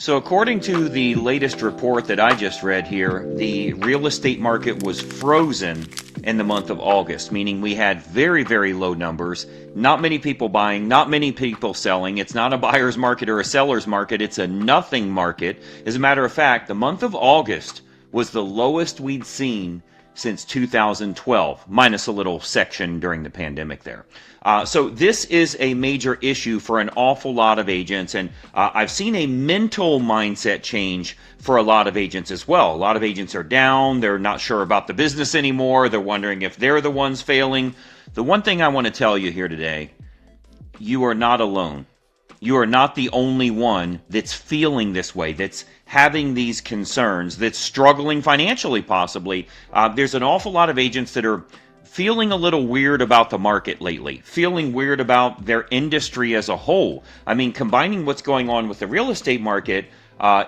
So according to the latest report that I just read here, the real estate market was frozen in the month of August, meaning we had very, very low numbers, not many people buying, not many people selling. It's not a buyer's market or a seller's market, it's a nothing market. As a matter of fact, the month of August was the lowest we'd seen since 2012, minus a little section during the pandemic there. So this is a major issue for an awful lot of agents, and I've seen a mental mindset change for a lot of agents as well. A lot of agents are down, they're not sure about the business anymore, they're wondering if they're the ones failing. The one thing I want to tell you here today, you are not alone. You are not the only one that's feeling this way, that's having these concerns, that's struggling financially possibly. There's an awful lot of agents that are feeling a little weird about the market lately, feeling weird about their industry as a whole. I mean, combining what's going on with the real estate market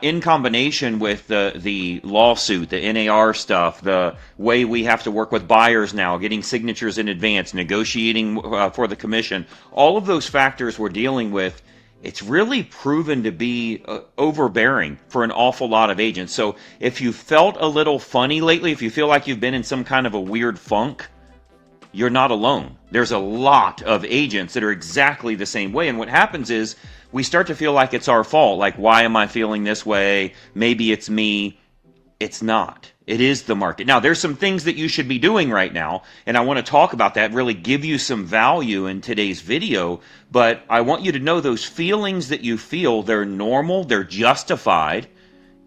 in combination with the lawsuit, the NAR stuff, the way we have to work with buyers now, getting signatures in advance, negotiating for the commission, all of those factors we're dealing with, it's really proven to be overbearing for an awful lot of agents. So if you felt a little funny lately, if you feel like you've been in some kind of a weird funk, you're not alone. There's a lot of agents that are exactly the same way. And what happens is we start to feel like it's our fault. Like, why am I feeling this way? Maybe it's me. It's not. It is the market. Now, there's some things that you should be doing right now, and I want to talk about that, really give you some value in today's video, but I want you to know those feelings that you feel, they're normal, they're justified,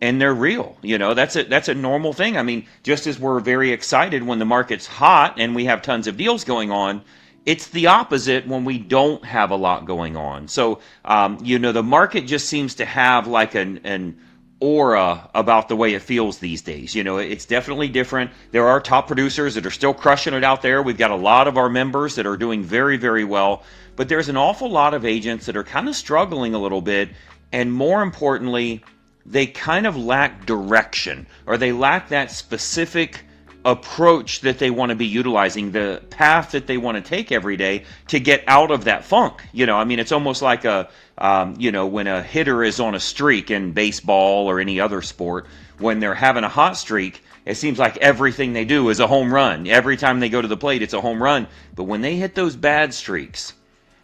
and they're real. You know, that's a normal thing. I mean, just as we're very excited when the market's hot and we have tons of deals going on, it's the opposite when we don't have a lot going on. So, the market just seems to have like an aura about the way it feels these days. You know, it's definitely different. There are top producers that are still crushing it out there. We've got a lot of our members that are doing very, very well. But there's an awful lot of agents that are kind of struggling a little bit. And more importantly, they kind of lack direction, or they lack that specific approach that they want to be utilizing, the path that they want to take every day to get out of that funk. You know, I mean, it's almost like when a hitter is on a streak in baseball or any other sport, when they're having a hot streak, it seems like everything they do is a home run. Every time they go to the plate, it's a home run. But when they hit those bad streaks,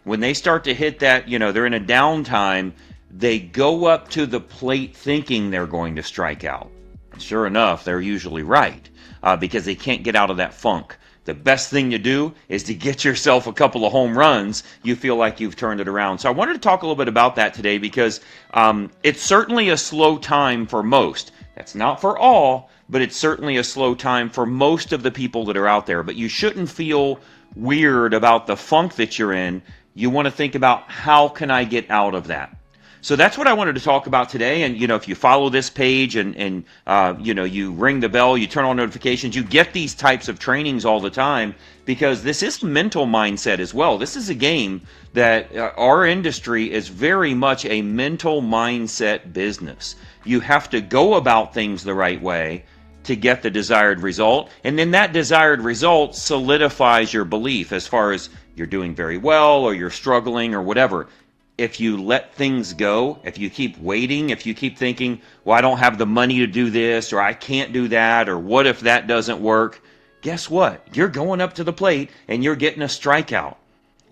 when they start to hit that, they're in a downtime, they go up to the plate thinking they're going to strike out. Sure enough, they're usually right. Because they can't get out of that funk. The best thing to do is to get yourself a couple of home runs. You feel like you've turned it around. So I wanted to talk a little bit about that today because it's certainly a slow time for most. That's not for all, but it's certainly a slow time for most of the people that are out there. But you shouldn't feel weird about the funk that you're in. You want to think about, how can I get out of that? So that's what I wanted to talk about today. And, if you follow this page and you ring the bell, you turn on notifications, you get these types of trainings all the time, because this is mental mindset as well. This is a game that our industry is very much a mental mindset business. You have to go about things the right way to get the desired result. And then that desired result solidifies your belief as far as you're doing very well or you're struggling or whatever. If you let things go, if you keep waiting, if you keep thinking, well, I don't have the money to do this, or I can't do that, or what if that doesn't work? Guess what? You're going up to the plate and you're getting a strikeout.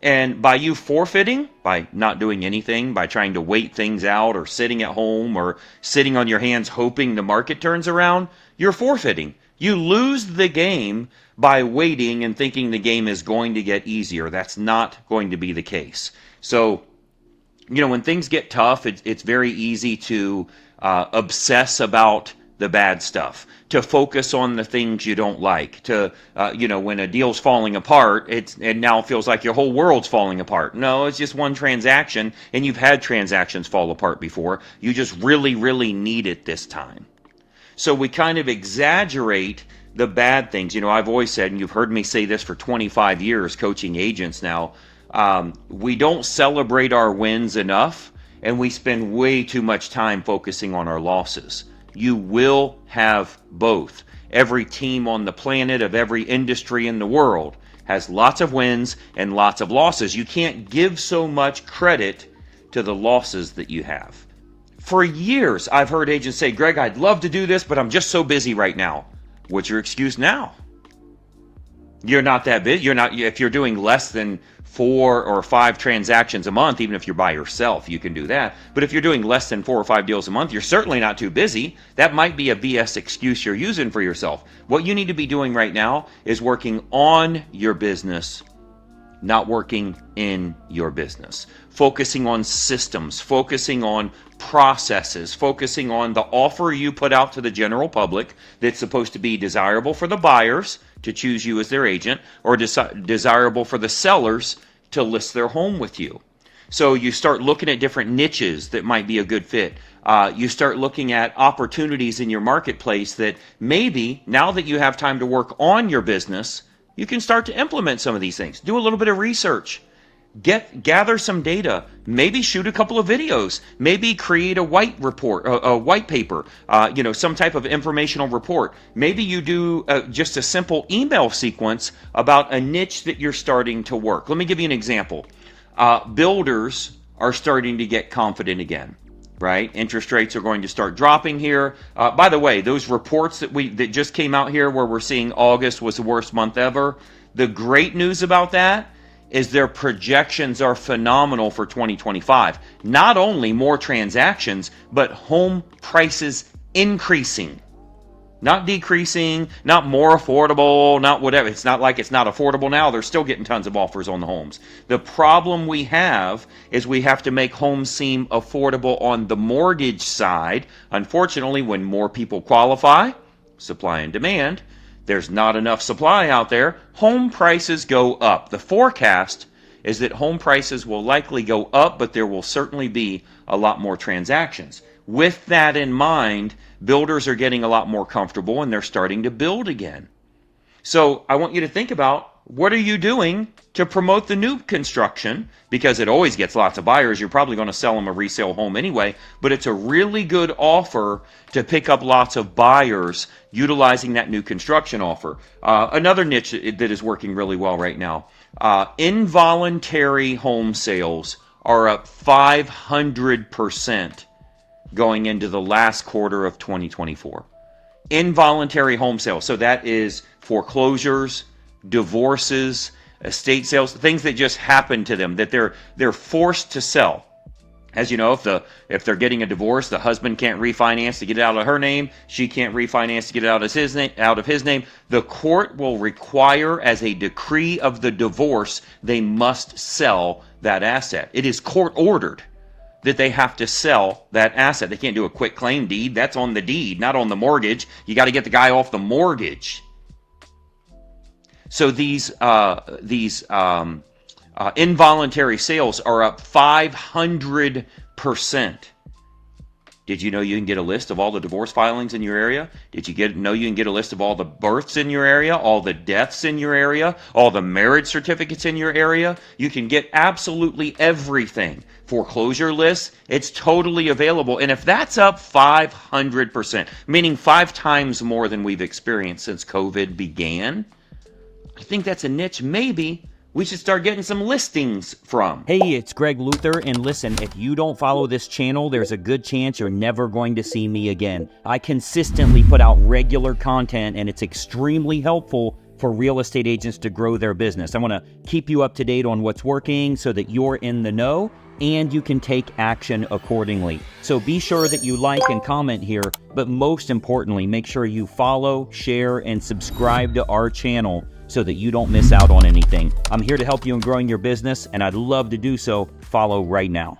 And by you forfeiting, by not doing anything, by trying to wait things out or sitting at home or sitting on your hands hoping the market turns around, you're forfeiting. You lose the game by waiting and thinking the game is going to get easier. That's not going to be the case. So, when things get tough, it's very easy to obsess about the bad stuff, to focus on the things you don't like, to, when a deal's falling apart, it now feels like your whole world's falling apart. No, it's just one transaction, and you've had transactions fall apart before. You just really, really need it this time. So we kind of exaggerate the bad things. I've always said, and you've heard me say this for 25 years coaching agents now, we don't celebrate our wins enough, and we spend way too much time focusing on our losses. You will have both. Every team on the planet of every industry in the world has lots of wins and lots of losses. You can't give so much credit to the losses that you have. For years, I've heard agents say, Greg, I'd love to do this, but I'm just so busy right now. What's your excuse now? You're not that busy. If you're doing less than 4 or 5 transactions a month, even if you're by yourself, you can do that. But if you're doing less than 4 or 5 deals a month, you're certainly not too busy. That might be a BS excuse you're using for yourself. What you need to be doing right now is working on your business, not working in your business. Focusing on systems, focusing on processes, focusing on the offer you put out to the general public that's supposed to be desirable for the buyers to choose you as their agent, or desirable for the sellers to list their home with you. So you start looking at different niches that might be a good fit. You start looking at opportunities in your marketplace that maybe now that you have time to work on your business, you can start to implement some of these things. Do a little bit of research. Gather some data. Maybe shoot a couple of videos. Maybe create a white paper. Some type of informational report. Maybe you do just a simple email sequence about a niche that you're starting to work. Let me give you an example. Builders are starting to get confident again. Right? Interest rates are going to start dropping here. By the way, those reports that just came out here where we're seeing August was the worst month ever, the great news about that is their projections are phenomenal for 2025. Not only more transactions, but home prices increasing. Not decreasing, not more affordable, not whatever. It's not like it's not affordable now. They're still getting tons of offers on the homes. The problem we have is we have to make homes seem affordable on the mortgage side. Unfortunately, when more people qualify, supply and demand, there's not enough supply out there, home prices go up. The forecast is that home prices will likely go up, but there will certainly be a lot more transactions. With that in mind, builders are getting a lot more comfortable and they're starting to build again. So I want you to think about, what are you doing to promote the new construction? Because it always gets lots of buyers. You're probably going to sell them a resale home anyway, but it's a really good offer to pick up lots of buyers utilizing that new construction offer. Another niche that is working really well right now, involuntary home sales are up 500% going into the last quarter of 2024. Involuntary home sales. So that is foreclosures, divorces, estate sales, things that just happen to them, that they're forced to sell. As you know, if they're getting a divorce, the husband can't refinance to get it out of her name, she can't refinance to get it out of his name. The court will require, as a decree of the divorce, they must sell that asset. It is court ordered that they have to sell that asset. They can't do a quick claim deed. That's on the deed, not on the mortgage. You got to get the guy off the mortgage. So these involuntary sales are up 500%. Did you know you can get a list of all the divorce filings in your area? Did you know you can get a list of all the births in your area, all the deaths in your area, all the marriage certificates in your area? You can get absolutely everything. Foreclosure lists, it's totally available. And if that's up 500%, meaning 5 times more than we've experienced since COVID began, I think that's a niche maybe we should start getting some listings from. Hey, it's Greg Luther, and listen, if you don't follow this channel, there's a good chance you're never going to see me again. I consistently put out regular content, and it's extremely helpful for real estate agents to grow their business. I want to keep you up to date on what's working so that you're in the know and you can take action accordingly. So be sure that you like and comment here, but most importantly, make sure you follow, share, and subscribe to our channel so that you don't miss out on anything. I'm here to help you in growing your business, and I'd love to do so. Follow right now.